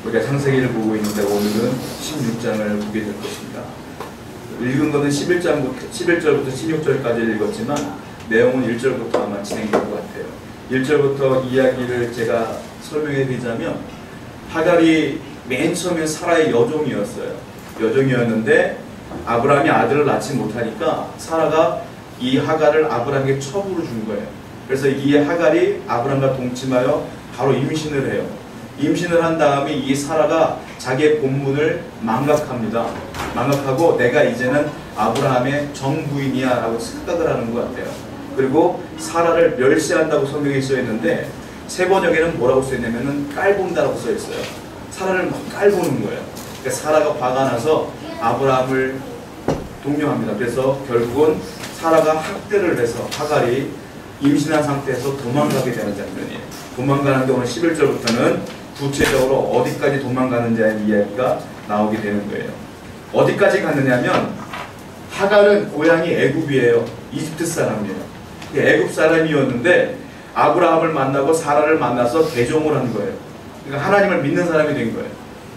우리가 창세기를 보고 있는데 오늘은 16장을 보게 될 것입니다. 읽은 것은 11절부터 16절까지 읽었지만 내용은 1절부터 아마 진행될 것 같아요. 1절부터 이야기를 제가 설명해 드리자면, 하갈이 맨 처음에 사라의 여종이었어요. 여종이었는데 아브라함이 아들을 낳지 못하니까 사라가 이 하갈을 아브라함에게 첩으로 준 거예요. 그래서 이 하갈이 아브라함과 동침하여 바로 임신을 해요. 임신을 한 다음에 이 사라가 자기의 본문을 망각합니다. 망각하고 내가 이제는 아브라함의 정부인이야 라고 착각을 하는 것 같아요. 그리고 사라를 멸시한다고 성경에 써있는데 세번역에는 뭐라고 써있냐면은 깔본다라고 써있어요. 사라를 막 깔보는 거예요. 그러니까 사라가 화가 나서 아브라함을 동요합니다. 그래서 결국은 사라가 학대를 해서 하갈이 임신한 상태에서 도망가게 되는 장면이에요. 도망가는데 오늘 11절부터는 구체적으로 어디까지 도망가는지의 이야기가 나오게 되는 거예요. 어디까지 갔느냐면, 하갈은 고향이 애굽이에요. 이집트 사람이에요. 애굽 사람이었는데 아브라함을 만나고 사라를 만나서 개종을 한 거예요. 그러니까 하나님을 믿는 사람이 된 거예요.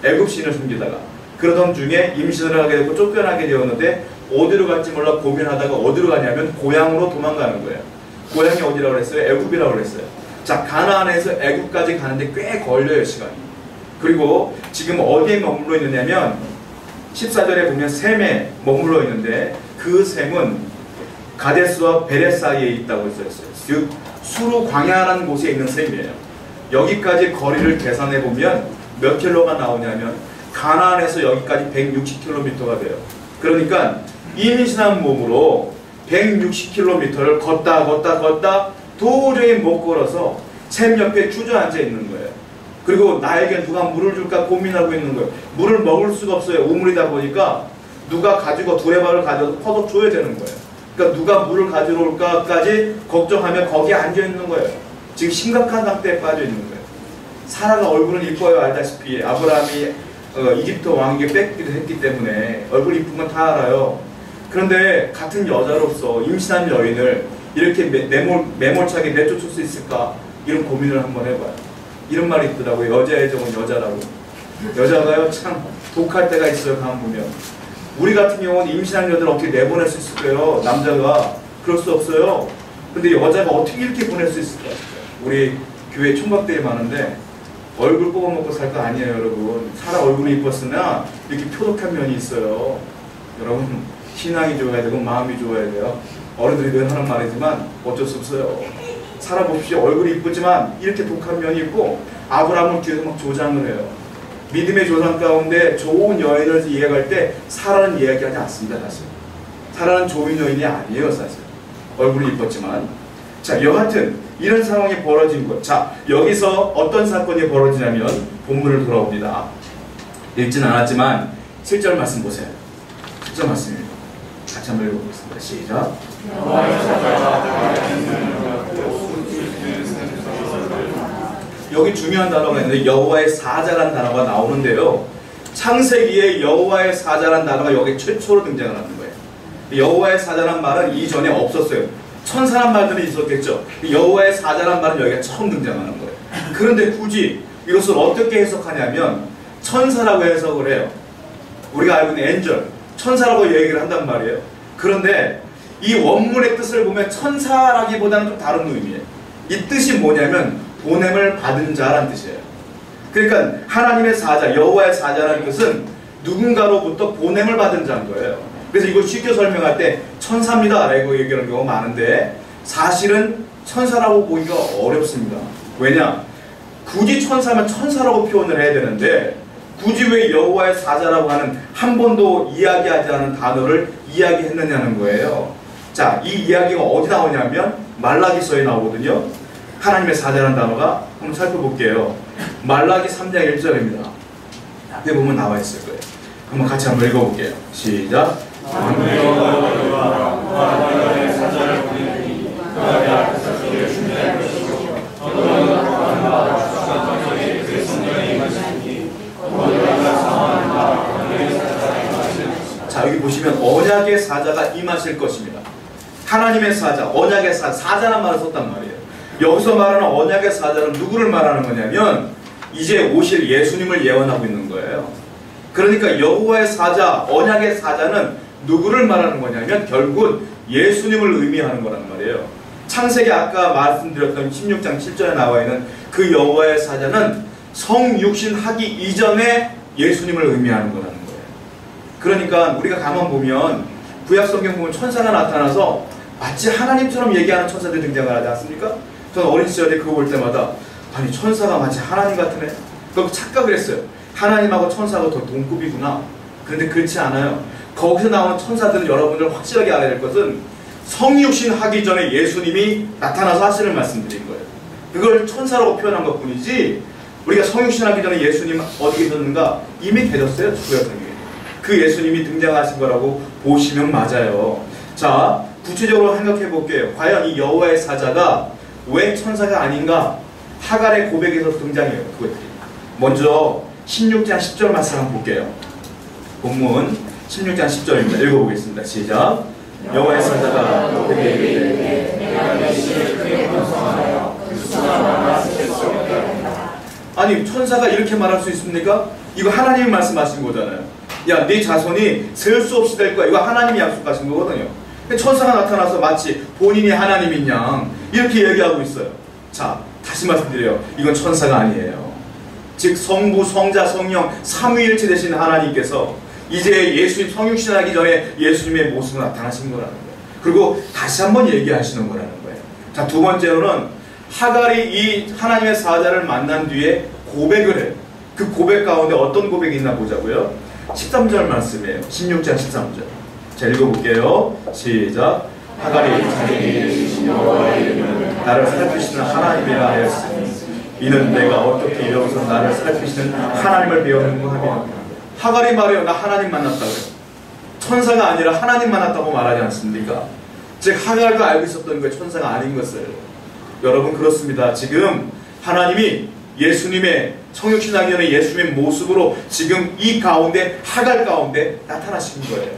애굽 신을 숨기다가. 그러던 중에 임신을 하게 되고 쫓겨나게 되었는데 어디로 갈지 몰라 고민하다가 어디로 가냐면 고향으로 도망가는 거예요. 고향이 어디라고 그랬어요? 애굽이라고 그랬어요. 자, 가나안에서 애굽까지 가는데 꽤 걸려요, 시간이. 그리고 지금 어디에 머물러 있느냐면 14절에 보면 셈에 머물러 있는데 그 셈은 가데스와 베레 사이에 있다고 써있어요. 즉 수루 광야라는 곳에 있는 셈이에요. 여기까지 거리를 계산해 보면 몇 킬로가 나오냐면 가나안에서 여기까지 160km가 돼요. 그러니까 임신한 몸으로 160km를 걷다 도저히 못 걸어서 샘 옆에 주저앉아 있는 거예요. 그리고 나에게 누가 물을 줄까 고민하고 있는 거예요. 물을 먹을 수가 없어요. 우물이다 보니까 누가 가지고 두레발을 가져서 퍼서 줘야 되는 거예요. 그러니까 누가 물을 가지러 올까까지 걱정하며 거기에 앉아 있는 거예요. 지금 심각한 상태에 빠져 있는 거예요. 사라가 얼굴은 이뻐요. 알다시피 아브라함이 이집트 왕에게 뺏기도 했기 때문에 얼굴 이쁜 건 다 알아요. 그런데 같은 여자로서 임신한 여인을 이렇게 매몰차게 내쫓을 수 있을까? 이런 고민을 한번 해봐요. 이런 말이 있더라고요. 여자의 정은 여자라고. 여자가요 참 독할 때가 있어요. 가만 보면 우리 같은 경우는 임신한 여자를 어떻게 내보낼 수 있을까요? 남자가 그럴 수 없어요. 근데 여자가 어떻게 이렇게 보낼 수 있을까요? 우리 교회 총각들이 많은데 얼굴 뽑아먹고 살 거 아니에요, 여러분. 사라 얼굴이 이뻤으나 이렇게 표독한 면이 있어요. 여러분, 신앙이 좋아야 되고 마음이 좋아야 돼요. 어른들이 늘 하는 말이지만 어쩔 수 없어요. 사라 보십시오. 얼굴이 이쁘지만 이렇게 독한 면이 있고 아브라함을 뒤에서 막 조장을 해요. 믿음의 조상 가운데 좋은 여인을 이야기할 때 사라는 이야기하지 않습니다. 사실 사라는 좋은 여인이 아니에요. 사실 얼굴이 이뻤지만. 자, 여하튼 이런 상황이 벌어진 것. 자, 여기서 어떤 사건이 벌어지냐면 본문을 돌아옵니다. 읽진 않았지만 7절 말씀 보세요. 7절 말씀입니다. 같이 한번 읽어보겠습니다. 시작. 여기 중요한 단어가 있는데 여호와의 사자라는 단어가 나오는데요. 창세기에 여호와의 사자라는 단어가 여기 최초로 등장을 하는 거예요. 여호와의 사자라는 말은 이전에 없었어요. 천사란 말들은 있었겠죠. 여호와의 사자라는 말은 여기가 처음 등장하는 거예요. 그런데 굳이 이것을 어떻게 해석하냐면 천사라고 해석을 해요. 우리가 알고 있는 엔젤, 천사라고 얘기를 한단 말이에요. 그런데 이 원문의 뜻을 보면 천사라기보다는 좀 다른 의미예요. 이 뜻이 뭐냐면 보냄을 받은 자라는 뜻이에요. 그러니까 하나님의 사자, 여호와의 사자라는 뜻은 누군가로부터 보냄을 받은 자인 거예요. 그래서 이걸 쉽게 설명할 때 천사입니다 라고 얘기하는 경우가 많은데 사실은 천사라고 보기가 어렵습니다. 왜냐? 굳이 천사면 천사라고 표현을 해야 되는데 굳이 왜 여호와의 사자라고 하는 한 번도 이야기하지 않은 단어를 이야기했느냐는 거예요. 자, 이 이야기가 어디 나오냐면 말라기서에 나오거든요. 하나님의 사자라는 단어가 한번 살펴볼게요. 말라기 3장 1절입니다. 앞에 보면 나와 있을 거예요. 한번 같이 한번 읽어볼게요. 시작. 자, 여기 보시면 언약의 사자가 임하실 것입니다. 하나님의 사자, 언약의 사자, 사자란 말을 썼단 말이에요. 여기서 말하는 언약의 사자는 누구를 말하는 거냐면 이제 오실 예수님을 예언하고 있는 거예요. 그러니까 여호와의 사자, 언약의 사자는 누구를 말하는 거냐면 결국은 예수님을 의미하는 거란 말이에요. 창세기 아까 말씀드렸던 16장 7절에 나와 있는 그 여호와의 사자는 성육신 하기 이전에 예수님을 의미하는 거라는 거예요. 그러니까 우리가 가만 보면 구약 성경 보면 천사가 나타나서 마치 하나님처럼 얘기하는 천사들이 등장을 하지 않습니까? 저는 어린 시절에 그거 볼 때마다 아니 천사가 마치 하나님 같으네? 그렇게 착각을 했어요. 하나님하고 천사하고 더 동급이구나. 그런데 그렇지 않아요. 거기서 나오는 천사들은 여러분들 확실하게 알아야 될 것은 성육신 하기 전에 예수님이 나타나서 하시는 말씀드린 거예요. 그걸 천사라고 표현한 것 뿐이지 우리가 성육신 하기 전에 예수님 어디 계셨는가? 이미 계셨어요. 구약 성경에. 그 예수님이 등장하신 거라고 보시면 맞아요. 자, 구체적으로 생각해 볼게요. 과연 이 여호와의 사자가 왜 천사가 아닌가? 하갈의 고백에서 등장해요. 그것들이. 먼저 16장 10절 말씀 한번 볼게요. 본문 16장 10절입니다. 읽어보겠습니다. 시작. 여호와의 사자가 너에게 이르되 내가 내 씨를 크게 번성하여 그 수가 많아질 수 없게 한다. 아니 천사가 이렇게 말할 수 있습니까? 이거 하나님이 말씀하신 거잖아요. 야, 네 자손이 셀 수 없이 될 거야. 이거 하나님이 약속하신 거거든요. 천사가 나타나서 마치 본인이 하나님인 양 이렇게 얘기하고 있어요. 자, 다시 말씀드려요. 이건 천사가 아니에요. 즉 성부, 성자, 성령 삼위일체 되신 하나님께서 이제 예수님 성육신하기 전에 예수님의 모습으로 나타나신 거라는 거예요. 그리고 다시 한번 얘기하시는 거라는 거예요. 자, 두 번째로는 하갈이 이 하나님의 사자를 만난 뒤에 고백을 해요. 그 고백 가운데 어떤 고백이 있나 보자고요. 13절 말씀이에요. 16장 13절. 자, 읽어볼게요. 시작. 하갈이 자기에게 이르시니 여호와의 이름은 나를 살피시는 하나님이라 하였으니 이는 내가 어떻게 여기서 나를 살피시는 하나님을 배웠는가 하며 하갈이 말해요. 나 하나님 만났다고요. 천사가 아니라 하나님 만났다고 말하지 않습니까? 즉 하갈도 알고 있었던 거예요. 천사가 아닌 것을. 여러분 그렇습니다. 지금 하나님이 예수님의 성육신하기 전에 예수님의 모습으로 지금 이 가운데 하갈 가운데 나타나신 거예요.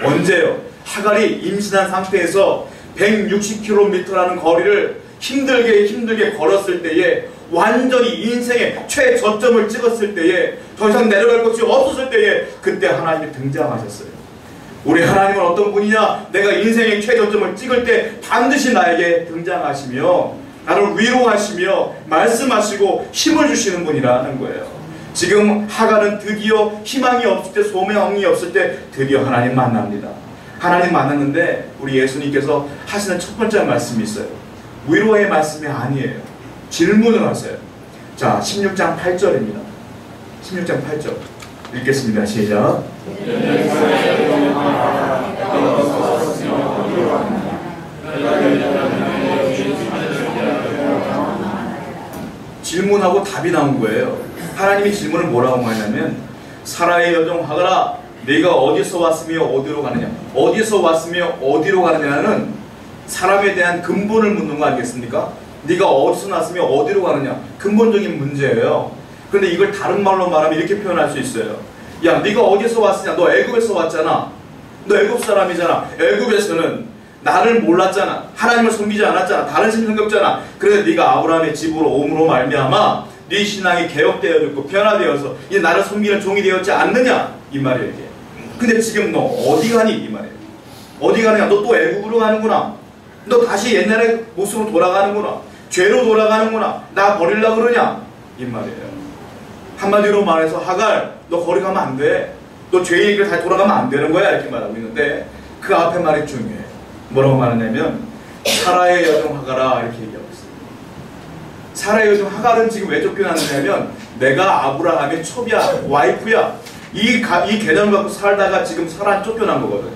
언제요? 하갈이 임신한 상태에서 160km라는 거리를 힘들게 걸었을 때에 완전히 인생의 최저점을 찍었을 때에 더 이상 내려갈 곳이 없었을 때에 그때 하나님이 등장하셨어요. 우리 하나님은 어떤 분이냐? 내가 인생의 최저점을 찍을 때 반드시 나에게 등장하시며 나를 위로하시며 말씀하시고 힘을 주시는 분이라는 거예요. 지금 하갈은 드디어 희망이 없을 때, 소망이 없을 때 드디어 하나님 만납니다. 하나님 만났는데 우리 예수님께서 하시는 첫 번째 말씀이 있어요. 위로의 말씀이 아니에요. 질문을 하세요. 자, 16장 8절입니다. 16장 8절 읽겠습니다. 시작. 질문하고 답이 나온 거예요. 하나님이 질문을 뭐라고 하냐면 사라의 여종 하갈아 네가 어디서 왔으며 어디로 가느냐. 어디서 왔으며 어디로 가느냐는 사람에 대한 근본을 묻는 거 아니겠습니까? 네가 어디서 났으며 어디로 가느냐. 근본적인 문제예요. 그런데 이걸 다른 말로 말하면 이렇게 표현할 수 있어요. 야, 네가 어디서 왔으냐. 너 애굽에서 왔잖아. 너 애굽 사람이잖아. 애굽에서는 나를 몰랐잖아. 하나님을 섬기지 않았잖아. 다른 신 섬겼잖아. 그래서 네가 아브라함의 집으로 옴으로 말미암아 네 신앙이 개혁되어졌고 변화되어서 이제 나를 섬기는 종이 되었지 않느냐. 이 말이에요. 이게. 근데 지금 너 어디 가니? 이 말이에요. 어디 가느냐. 너 또 애굽으로 가는구나. 너 다시 옛날의 모습으로 돌아가는구나. 죄로 돌아가는구나. 나 버리려고 그러냐. 이 말이에요. 한마디로 말해서 하갈 너 거리 가면 안 돼. 너 죄의 길을 다시 돌아가면 안 되는 거야. 이렇게 말하고 있는데 그 앞에 말이 중요해. 뭐라고 말하냐면 사라의 여종 하갈아 이렇게 얘기하고 있어요. 사라의 여종 하갈은 지금 왜 쫓겨났느냐면 내가 아브라함의 첩이야. 와이프야. 이 계단을 갖고 살다가 지금 사라는 쫓겨난 거거든.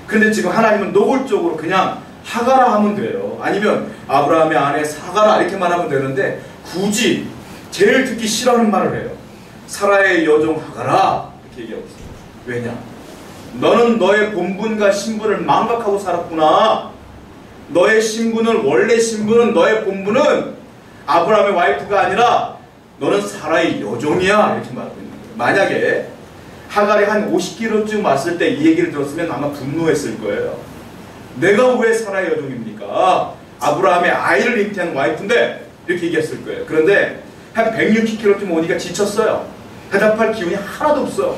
근데 지금 하나님은 노골적으로 그냥 하갈아 하면 돼요. 아니면 아브라함의 아내 사가라 이렇게 말하면 되는데 굳이 제일 듣기 싫어하는 말을 해요. 사라의 여종 하갈아 이렇게 얘기하고 있어요. 왜냐? 너는 너의 본분과 신분을 망각하고 살았구나. 너의 신분은 원래 신분은 너의 본분은 아브라함의 와이프가 아니라 너는 사라의 여종이야 이렇게 말하고 있는 거예요. 만약에 하갈이 한 50km쯤 왔을 때 이 얘기를 들었으면 아마 분노했을 거예요. 내가 왜 사라의 여종입니까? 아브라함의 아이를 잉태한 와이프인데 이렇게 얘기했을 거예요. 그런데 한 160km쯤 오니까 지쳤어요. 대답할 기운이 하나도 없어.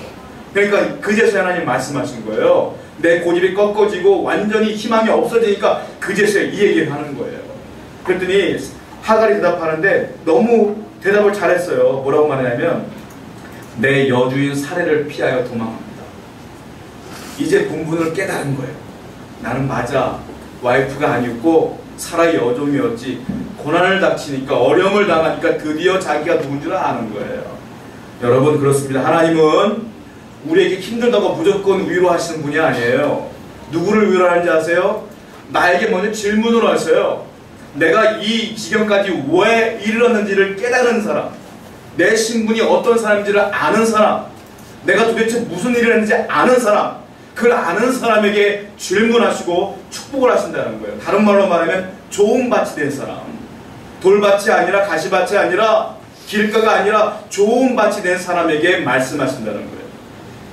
그러니까 그제서야 하나님 말씀하신 거예요. 내 고집이 꺾어지고 완전히 희망이 없어지니까 그제서야 이 얘기를 하는 거예요. 그랬더니 하갈이 대답하는데 너무 대답을 잘했어요. 뭐라고 말하냐면 내 여주인 사례를 피하여 도망합니다. 이제 본분을 깨달은 거예요. 나는 맞아, 와이프가 아니었고 사라의 여종이었지. 고난을 닥치니까, 어려움을 당하니까 드디어 자기가 누군 줄 아는 거예요. 여러분, 그렇습니다. 하나님은 우리에게 힘들다고 무조건 위로하시는 분이 아니에요. 누구를 위로하는지 아세요? 나에게 먼저 질문을 하셔요. 내가 이 지경까지 왜 이르렀는지를 깨달은 사람, 내 신분이 어떤 사람인지를 아는 사람, 내가 도대체 무슨 일을 했는지 아는 사람, 그걸 아는 사람에게 질문하시고 축복을 하신다는 거예요. 다른 말로 말하면 좋은 밭이 된 사람, 돌밭이 아니라 가시밭이 아니라 길가가 아니라 좋은 밭이 된 사람에게 말씀하신다는 거예요.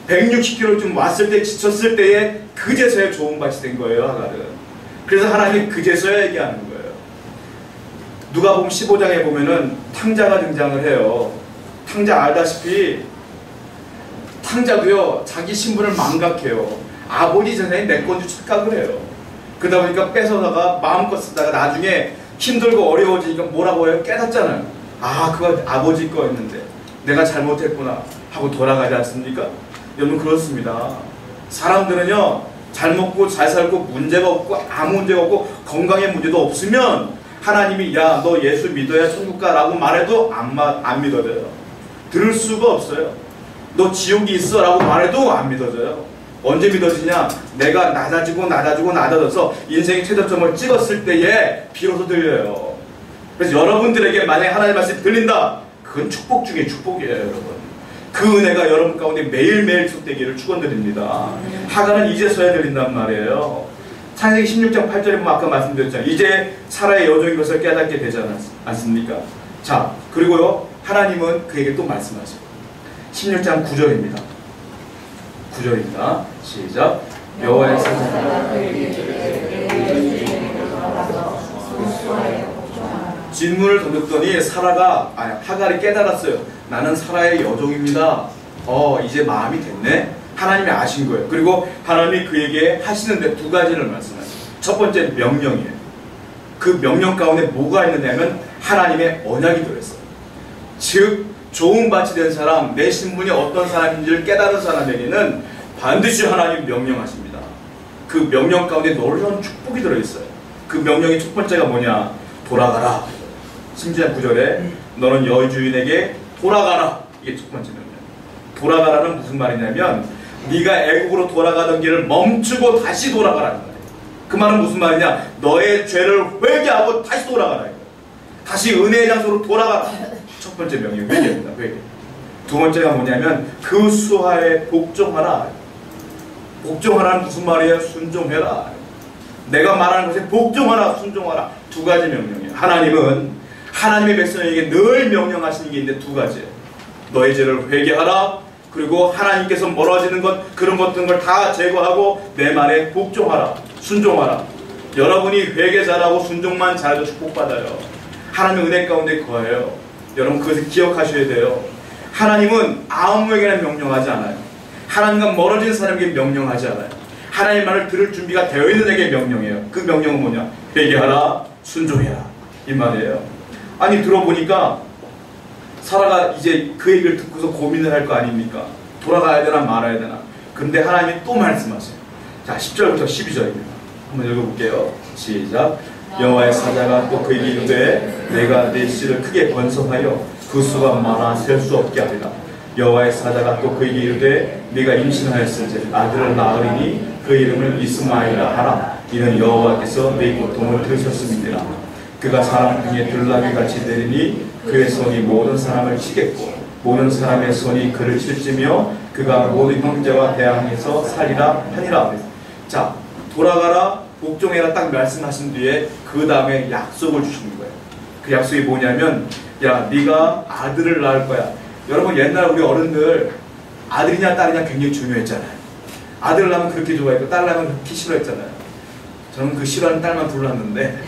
160km쯤 왔을 때, 지쳤을 때에 그제서야 좋은 밭이 된 거예요, 하갈은. 그래서 하나님이 그제서야 얘기하는 거예요. 누가복음 15장에 보면은 탕자가 등장을 해요. 탕자 알다시피 탕자도요, 자기 신분을 망각해요. 아버지 재산이 내 건 줄 착각을 해요. 그러다 보니까 뺏어다가 마음껏 쓰다가 나중에 힘들고 어려워지니까 뭐라고 해요? 깨닫잖아요. 아, 그거 아버지 거였는데 내가 잘못했구나 하고 돌아가지 않습니까? 여러분, 그렇습니다. 사람들은요, 잘 먹고 잘 살고 문제가 없고 아무 문제가 없고 건강에 문제도 없으면 하나님이 야, 너 예수 믿어야 천국 가라고 말해도 안 믿어져요. 들을 수가 없어요. 너 지옥이 있어 라고 말해도 안 믿어져요. 언제 믿어지냐? 내가 낮아져서 인생의 최저점을 찍었을 때에 비로소 들려요. 그래서 여러분들에게 만약에 하나님의 말씀이 들린다, 그건 축복 중에 축복이에요, 여러분. 그 은혜가 여러분 가운데 매일매일 쏟되기를 축원드립니다. 하갈은 이제서야 들린단 말이에요. 창세기 16장 8절에 보면 아까 말씀드렸잖아요. 이제 사라의 여종인 것을 깨닫게 되지 않습니까? 자, 그리고요, 하나님은 그에게 또 말씀하세요. 16장 9절입니다. 9절입니다. 시작. 여호와의 사자가 질문을 던졌더니 하갈이 깨달았어요. 나는 사라의 여종입니다. 이제 마음이 됐네. 하나님이 아신 거예요. 그리고 하나님이 그에게 하시는데 두 가지를 말씀하세요. 첫 번째 명령이에요. 그 명령 가운데 뭐가 있느냐면 하나님의 언약이 들어있어요. 즉 좋은 밭이 된 사람, 내 신분이 어떤 사람인지를 깨달은 사람에게는 반드시 하나님 명령하십니다. 그 명령 가운데 놀라운 축복이 들어있어요. 그 명령의 첫 번째가 뭐냐? 돌아가라. 16장 9절에 너는 여주인에게 돌아가라. 이게 첫 번째 명령. 돌아가라는 무슨 말이냐면 네가 애국으로 돌아가던 길을 멈추고 다시 돌아가라는 말이에요. 그 말은 무슨 말이냐? 너의 죄를 회개하고 다시 돌아가라. 다시 은혜의 장소로 돌아가라. 첫 번째 명령, 회개입니다. 회개. 두 번째가 뭐냐면 그 수하에 복종하라. 복종하라는 무슨 말이에요? 순종해라. 내가 말하는 것에 복종하라, 순종하라. 두 가지 명령이에요. 하나님은 하나님의 백성에게 늘 명령하시는 게 있는데 두 가지예요. 너의 죄를 회개하라. 그리고 하나님께서 멀어지는 것, 그런 것들 다 제거하고 내 말에 복종하라, 순종하라. 여러분이 회개 잘하고 순종만 잘해도 축복받아요. 하나님의 은혜 가운데 거해요. 여러분, 그것을 기억하셔야 돼요. 하나님은 아무에게나 명령하지 않아요. 하나님과 멀어진 사람에게 명령하지 않아요. 하나님 말을 들을 준비가 되어 있는 에게 명령해요. 그 명령은 뭐냐? 회개하라, 순종해라. 이 말이에요. 아니, 들어보니까 사라가 이제 그 얘기를 듣고서 고민을 할 거 아닙니까? 돌아가야 되나 말아야 되나. 그런데 하나님이 또 말씀하세요. 자, 10절부터 12절입니다. 한번 읽어볼게요. 시작. 여호와의 사자가 또 그에게 이르되 내가 내 씨를 크게 번성하여 그 수가 많아 셀 수 없게 하리라. 여호와의 사자가 또 그에게 이르되 네가 임신하였을지 아들을 낳으리니 그 이름을 이스마엘이라 하라. 이는 여호와께서 네 고통을 들으셨음이니라. 그가 사람 등에 들나귀같이 내리니 그의 손이 모든 사람을 치겠고 모든 사람의 손이 그를 칠지며 그가 모든 형제와 대항해서 살리라 하니라. 자, 돌아가라, 복종해라 딱 말씀하신 뒤에 그 다음에 약속을 주시는 거예요. 그 약속이 뭐냐면 야, 네가 아들을 낳을 거야. 여러분, 옛날 우리 어른들 아들이냐 딸이냐 굉장히 중요했잖아요. 아들을 낳으면 그렇게 좋아했고 딸을 낳으면 그렇게 싫어했잖아요. 저는 그 싫어하는 딸만 둘렀는데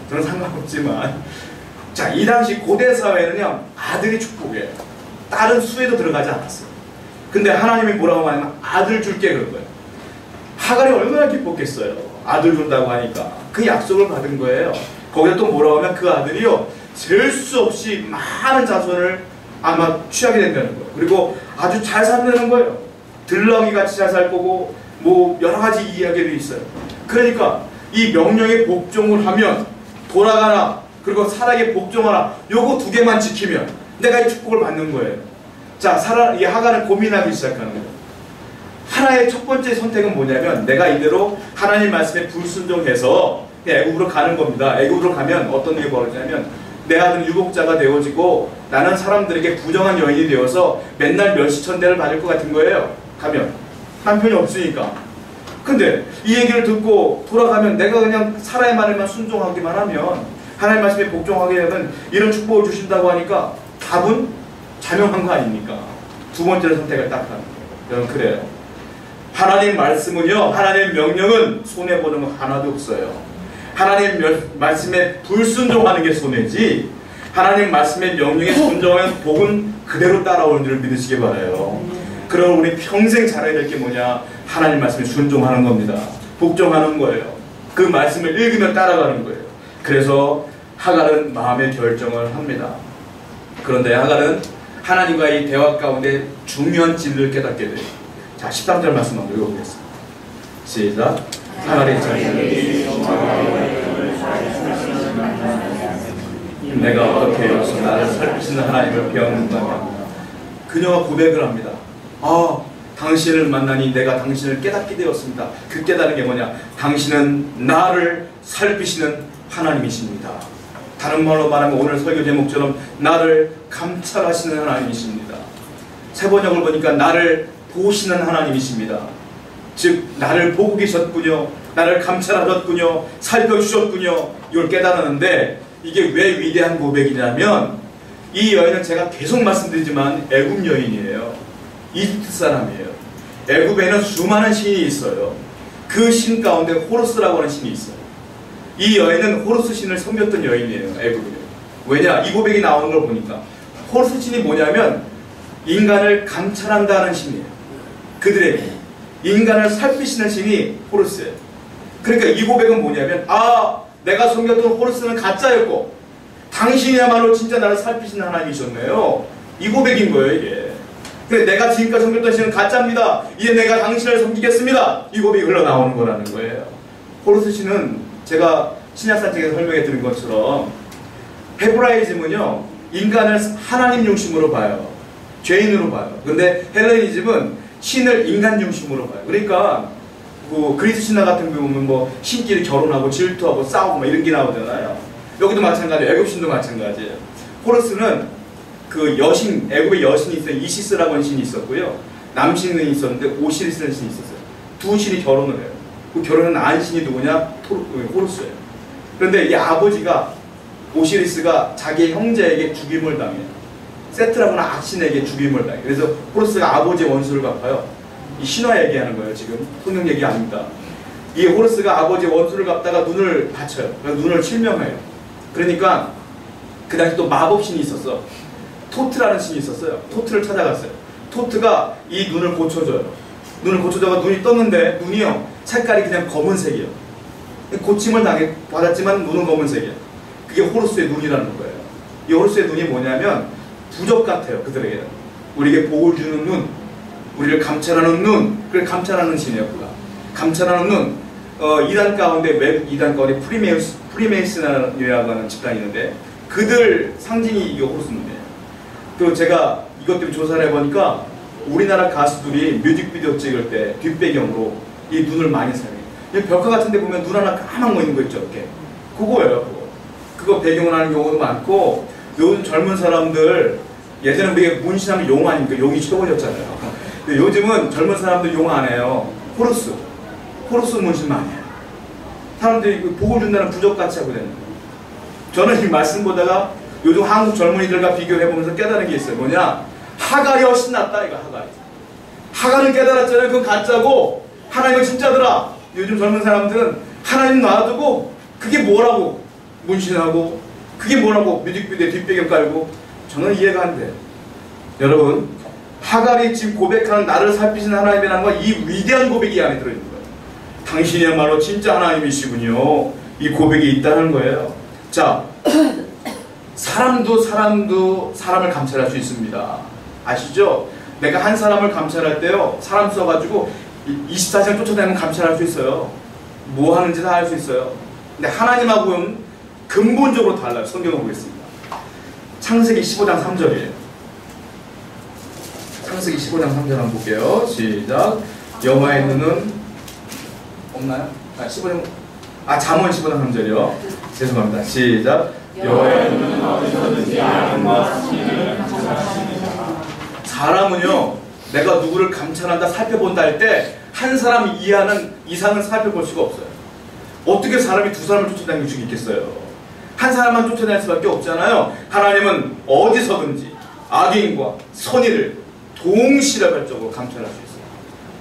저는 상관없지만 자, 이 당시 고대 사회는요, 아들이 축복이에요. 딸은 수에도 들어가지 않았어요. 근데 하나님이 뭐라고 하냐면 아들 줄게 그런 거예요. 하갈이 얼마나 기뻤겠어요. 아들 준다고 하니까. 그 약속을 받은 거예요. 거기다 또 뭐라고 하면 그 아들이요, 셀 수 없이 많은 자손을 아마 취하게 된다는 거예요. 그리고 아주 잘 산다는 거예요. 들렁이 같이 잘 살 거고 뭐 여러 가지 이야기들이 있어요. 그러니까 이 명령에 복종을 하면 돌아가라, 그리고 사랑에 복종하라, 요거 두 개만 지키면 내가 이 축복을 받는 거예요. 자, 이 하갈은 고민하기 시작하는 거예요. 하나의 첫 번째 선택은 뭐냐면 내가 이대로 하나님 말씀에 불순종해서 애굽으로 가는 겁니다. 애굽으로 가면 어떤 일이 벌어지냐면 내 아들은 유복자가 되어지고 나는 사람들에게 부정한 여인이 되어서 맨날 멸시천대를 받을 것 같은 거예요. 가면 남편이 없으니까. 근데 이 얘기를 듣고 돌아가면 내가 그냥 사라의 말에만 순종하기만 하면, 하나님 말씀에 복종하게 되면 이런 축복을 주신다고 하니까 답은 자명한 거 아닙니까? 두 번째 선택을 딱 하는 거예요. 여러분, 그래요. 하나님 말씀은요, 하나님 명령은 손해보는 거 하나도 없어요. 하나님 말씀에 불순종하는 게 손해지, 하나님 말씀의 명령에 순종하면 복은 그대로 따라오는 줄 믿으시기 바라요. 그럼 우리 평생 잘해야 될 게 뭐냐? 하나님 말씀에 순종하는 겁니다. 복종하는 거예요. 그 말씀을 읽으면 따라가는 거예요. 그래서 하갈은 마음의 결정을 합니다. 그런데 하갈은 하나님과의 대화 가운데 중요한 진리를 깨닫게 돼요. 자, 13절 말씀 한번 읽어보겠습니다. 시작. 하갈의 자녀들이 내가 어떻게 여기서 나를 살피시는 하나님을 배웠는가. 그녀가 고백을 합니다. 아, 당신을 만나니 내가 당신을 깨닫게 되었습니다. 그 깨달은 게 뭐냐? 당신은 나를 살피시는 하나님이십니다. 다른 말로 말하면 오늘 설교 제목처럼 나를 감찰하시는 하나님이십니다. 세 번역을 보니까 나를 보시는 하나님이십니다. 즉 나를 보고 계셨군요. 나를 감찰하셨군요. 살펴주셨군요. 이걸 깨달았는데 이게 왜 위대한 고백이냐면 이 여인은 제가 계속 말씀드리지만 애굽 여인이에요. 이집트 사람이에요. 애굽에는 수많은 신이 있어요. 그 신 가운데 호루스라고 하는 신이 있어요. 이 여인은 호루스 신을 섬겼던 여인이에요. 애굽에. 왜냐? 이 고백이 나오는 걸 보니까 호루스 신이 뭐냐면 인간을 감찰한다는 신이에요. 그들에게 인간을 살피시는 신이 호루스예요. 그러니까 이 고백은 뭐냐면 아, 내가 섬겼던 호루스는 가짜였고 당신이야말로 진짜 나를 살피시는 하나님이셨네요. 이 고백인 거예요, 이게. 근데 내가 지금까지 섬겼던 신은 가짜입니다. 이제 내가 당신을 섬기겠습니다. 이 고백이 흘러나오는 거라는 거예요. 호루스 신은 제가 신약산 책에서 설명해 드린 것처럼 헤브라이즘은요, 인간을 하나님 중심으로 봐요. 죄인으로 봐요. 근데 헬레니즘은 신을 인간 중심으로 봐요. 그러니까 그 그리스 신화 같은 거 보면 뭐 신끼리 결혼하고 질투하고 싸우고 막 이런 게 나오잖아요. 여기도 마찬가지예요. 애굽 신도 마찬가지예요. 호루스는 그 여신, 애굽의 여신이 있어요. 이시스라고 하는 신이 있었고요. 남신이 있었는데 오시리스라는 신이 있었어요. 두 신이 결혼을 해요. 그 결혼한 안신이 누구냐? 호루스예요. 그런데 이 아버지가 오시리스가 자기 형제에게 죽임을 당해요. 세트라고는 악신에게 죽임을 당해요. 그래서 호루스가 아버지의 원수를 갚아요. 이 신화 얘기하는 거예요. 지금 성경 얘기 아닙니다. 이 호루스가 아버지의 원수를 갚다가 눈을 다쳐요. 눈을 실명해요. 그러니까 그 당시 또 마법신이 있었어. 토트라는 신이 있었어요. 토트를 찾아갔어요. 토트가 이 눈을 고쳐줘요. 눈을 고쳐다가 눈이 떴는데 눈이요, 색깔이 그냥 검은색이에요. 고침을 받았지만 눈은 검은색이에요. 그게 호루스의 눈이라는 거예요. 이 호루스의 눈이 뭐냐면 부적 같아요. 그들에게는 우리에게 복을 주는 눈, 우리를 감찰하는 눈, 그걸 감찰하는 신이었구나. 감찰하는 눈. 이단 가운데, 외국 이단 가운데 프리메이슨이라고 하는 집단이 있는데 그들 상징이 이게 호루스 눈이에요. 그리고 제가 이것 때문에 조사를 해보니까 우리나라 가수들이 뮤직비디오 찍을 때 뒷배경으로 이 눈을 많이 사용해요. 벽화 같은 데 보면 눈 하나 까만 거 있는 거 있죠, 이렇게. 그거예요, 그거. 그거 배경으로 하는 경우도 많고, 요즘 젊은 사람들, 예전에 우리가 문신하면 용 아닙니까? 용이 최고였잖아요. 근데 요즘은 젊은 사람들 용 안 해요. 호루스 문신 많이 해요. 사람들이 복을 준다는 부적같이 하고 되는 거예요. 저는 이 말씀 보다가 요즘 한국 젊은이들과 비교를 해보면서 깨달은 게 있어요. 뭐냐? 하갈이 훨씬 낫다, 이거 하갈이. 하갈은 깨달았잖아요. 그건 가짜고 하나님은 진짜더라. 요즘 젊은 사람들은 하나님 놔두고 그게 뭐라고 문신하고 그게 뭐라고 뮤직비디오에 뒷배경 깔고 저는 이해가 안 돼요. 여러분, 하갈이 지금 고백하는 나를 살피신 하나님이라는 건 이 위대한 고백이 이 안에 들어있는 거예요. 당신이야말로 진짜 하나님이시군요. 이 고백이 있다는 거예요. 자, 사람도 사람을 감찰할 수 있습니다. 아시죠? 내가 한 사람을 감찰할 때요, 사람 써가지고 24시간 쫓아다니면 감찰할 수 있어요. 뭐 하는지 다 알 수 있어요. 근데 하나님하고는 근본적으로 달라요. 성경을 보겠습니다. 창세기 15장 3절이에요. 창세기 15장 3절 한번 볼게요. 시작. 여호와의 눈은 없나요? 잠언 15장 3절이요. 죄송합니다. 시작. 여호와의 눈은 어디서든지 악인과 선인을 감찰하시느니라. 사람은요, 내가 누구를 감찰한다, 살펴본다 할 때 한 사람 이상은 살펴볼 수가 없어요. 어떻게 사람이 두 사람을 쫓아다닐 수 있겠어요? 한 사람만 쫓아다닐 수밖에 없잖아요. 하나님은 어디서든지 악인과 선의를 동시다발적으로 감찰할 수 있어요.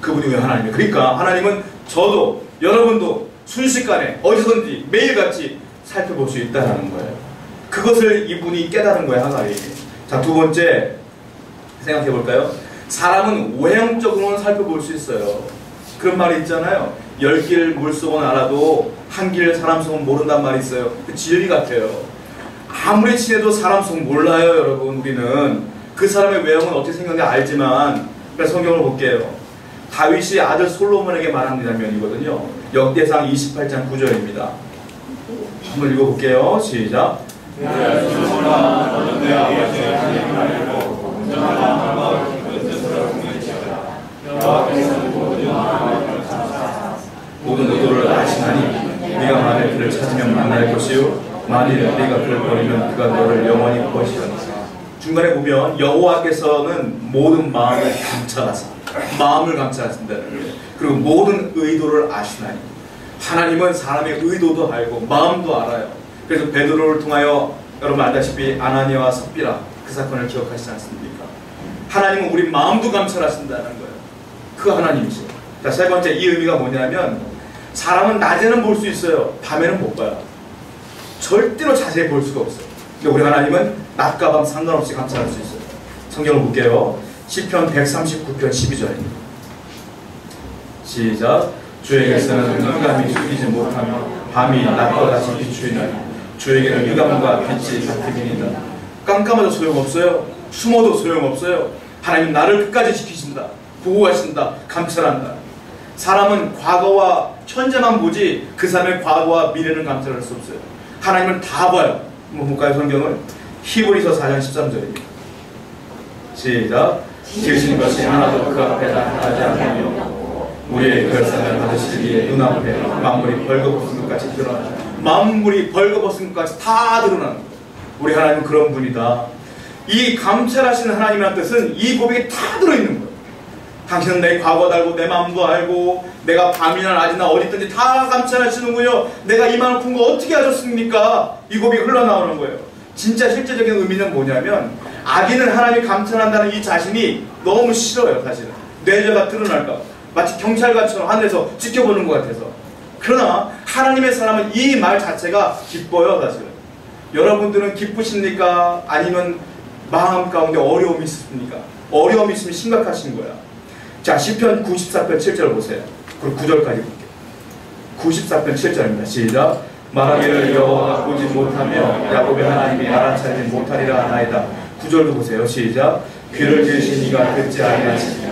그분이 왜 하나님이에요? 그러니까 하나님은 저도 여러분도 순식간에 어디서든지 매일같이 살펴볼 수 있다는 거예요. 그것을 이분이 깨달은 거예요, 하갈이. 자, 두 번째 생각해 볼까요? 사람은 외형적으로는 살펴볼 수 있어요. 그런 말이 있잖아요. 10길 물속은 알아도 한 길 사람 속은 모른단 말이 있어요. 그 진리 같아요. 아무리 친해도 사람 속 몰라요, 여러분. 우리는 그 사람의 외형은 어떻게 생겼는지 알지만. 그래서 성경을 볼게요. 다윗이 아들 솔로몬에게 말한 장면이거든요. 역대상 28장 9절입니다. 한번 읽어볼게요. 시작. 모든 의도를 아시나니 네가 만일 그를 찾으면 만날 것이요 만일 네가 그를 버리면 그가 너를 영원히 버리시리라. 중간에 보면 여호와께서는 모든 마음을 감찰하신다. 마음을 감찰하신다는 거예요. 그리고 모든 의도를 아시나니. 하나님은 사람의 의도도 알고 마음도 알아요. 그래서 베드로를 통하여 여러분 알다시피 아나니아와 삽비라 그 사건을 기억하시지 않습니까? 하나님은 우리 마음도 감찰하신다는 거예요. 그 하나님이죠. 자, 세 번째 이 의미가 뭐냐면 사람은 낮에는 볼 수 있어요. 밤에는 못 봐요. 절대로 자세히 볼 수가 없어요. 근데 우리 하나님은 낮과 밤 상관없이 감찰할 수 있어요. 성경을 볼게요. 시편 139편 12절입니다. 시작. 주에게서는 흑암이 숨기지 못하며 밤이 낮과 같이 비추이나니 주에게는 흑암과 빛이 같으니이다. 깜깜해도 소용없어요. 숨어도 소용없어요. 하나님 나를 끝까지 지키신다. 보호하신다. 감찰한다. 사람은 과거와 현재만 보지 그 사람의 과거와 미래는 감찰할 수 없어요. 하나님은 다 봐요. 한번 볼까요? 성경을. 히브리서 4장 13절입니다. 시작. 지으신 것이 하나도 그 앞에 나타나지 않으며 우리의 결산을 받으시기에 눈앞에 만물이 벌거벗은 것 같이 드러나요. 만물이 벌거벗은 것 같이 다 드러나는 거예요. 우리 하나님은 그런 분이다. 이 감찰하시는 하나님이라는 뜻은 이 고백에 다 들어있는 거예요. 당신은 내 과거도 알고 내 마음도 알고 내가 밤이나 낮이나 어디 있든지 다 감찰하시는군요. 내가 이만큼 거 어떻게 하셨습니까? 이 고백이 흘러나오는 거예요. 진짜 실제적인 의미는 뭐냐면 악인을 하나님이 감찰한다는 이 자신이 너무 싫어요. 사실은 내 죄가 드러날까 봐. 마치 경찰관처럼 하늘에서 지켜보는 것 같아서. 그러나 하나님의 사람은 이 말 자체가 기뻐요. 사실은 여러분들은 기쁘십니까? 아니면 마음 가운데 어려움이 있습니까? 어려움이 있으면 심각하신 거야. 자, 시편 94편 7절 보세요. 그리고 9절까지 볼게요. 94편 7절입니다. 시작. 말하기를 여호와가 보지 못하며 야곱의 하나님이 알아차리지 못하리라 하나이다. 9절도 보세요. 시작. 귀를 지으신 이가 듣지 아니하시니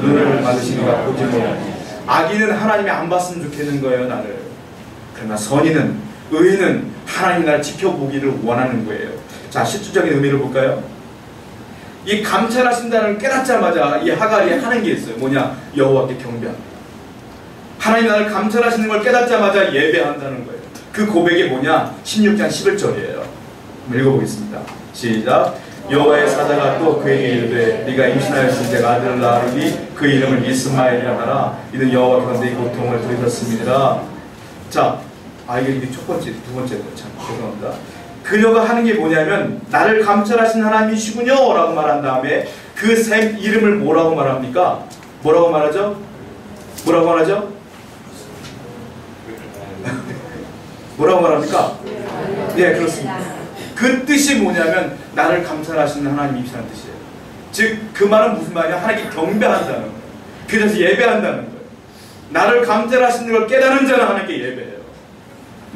눈을 받으신 이가 보지 못하니. 악인은 하나님이 안 봤으면 좋겠는 거예요, 나를. 그러나 선인은, 의인은 하나님이 나를 지켜보기를 원하는 거예요. 자, 실질적인 의미를 볼까요? 이 감찰하신다는 깨닫자마자 이 하갈이 하는 게 있어요. 뭐냐? 여호와께 경배합니다. 하나님 나를 감찰하시는 걸 깨닫자마자 예배한다는 거예요. 그 고백이 뭐냐? 16장 11절이에요. 읽어보겠습니다. 시작. 여호와의 사자가 또 그에게 이르되 네가 임신하였을 때가 아들을 낳으니 그 이름을 이스마엘이라 하라. 이는 여호와께서 네 고통을 들으셨습니다. 자, 이게 첫 번째, 두 번째도 참 죄송합니다. 그녀가 하는 게 뭐냐면 나를 감찰하신 하나님이시군요 라고 말한 다음에 그 샘 이름을 뭐라고 말합니까? 뭐라고 말하죠? 뭐라고 말하죠? 뭐라고 말합니까? 네, 그렇습니다. 그 뜻이 뭐냐면 나를 감찰하시는 하나님이시라는 뜻이에요. 즉 그 말은 무슨 말이냐? 하나님께 경배한다는 거예요. 그래서 예배한다는 거예요. 나를 감찰하시는 걸 깨달은 자는 하나님께 예배해요.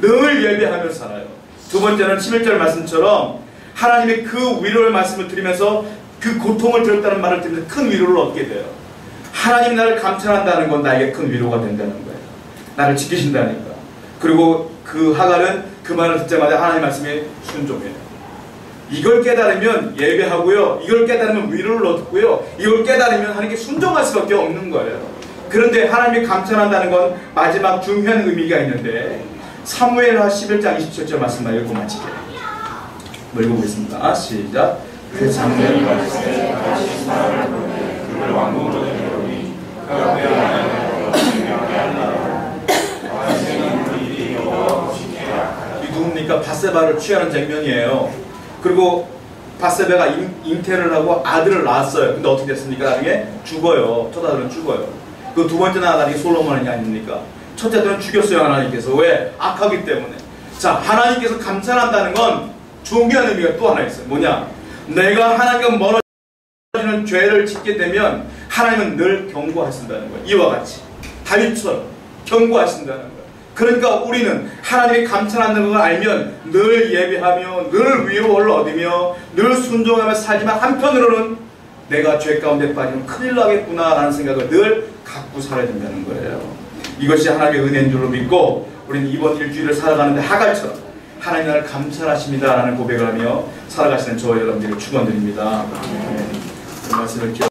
늘 예배하며 살아요. 두 번째는 11절 말씀처럼 하나님의 그 위로의 말씀을 들으면서 그 고통을 들었다는 말을 들으면서 큰 위로를 얻게 돼요. 하나님이 나를 감찰한다는 건 나에게 큰 위로가 된다는 거예요. 나를 지키신다니까. 그리고 그 하갈은 그 말을 듣자마자 하나님 말씀에 순종해요. 이걸 깨달으면 예배하고요. 이걸 깨달으면 위로를 얻고요. 이걸 깨달으면 하나님께 순종할 수밖에 없는 거예요. 그런데 하나님이 감찰한다는 건 마지막 중요한 의미가 있는데 사무엘하 11장 27절 말씀만 읽고 마치게요. 읽어보겠습니다. 시작. 그 사무엘이 말씀에 다시 사람을 보내 그를 왕궁으로 데려오니 그 앞에 하나님을 증명하게 하리라. 이 누굽니까? 밧세바를 취하는 장면이에요. 그리고 밧세바가 잉태를 하고 아들을 낳았어요. 근데 어떻게 됐습니까? 나중에 죽어요. 첫 아들은 죽어요. 그 두 번째 아들이 솔로몬이 아닙니까? 첫째 아들은 죽였어요. 하나님께서. 왜? 악하기 때문에. 자, 하나님께서 감찰한다는 건 중요한 의미가 또 하나 있어요. 뭐냐? 내가 하나님과 멀어지는 죄를 짓게 되면 하나님은 늘 경고하신다는 거예요. 이와 같이 다윗처럼 경고하신다는 거예요. 그러니까 우리는 하나님이 감찰한다는 걸 알면 늘 예배하며 늘 위로를 얻으며 늘 순종하며 살지만 한편으로는 내가 죄 가운데 빠지면 큰일 나겠구나 라는 생각을 늘 갖고 살아야 된다는 거예요. 이것이 하나님의 은혜인 줄로 믿고 우리는 이번 일주일을 살아가는데 하갈처럼 하나님 나를 감찰하십니다 라는 고백을 하며 살아가시는 저와 여러분들을 축원드립니다. 그 말씀을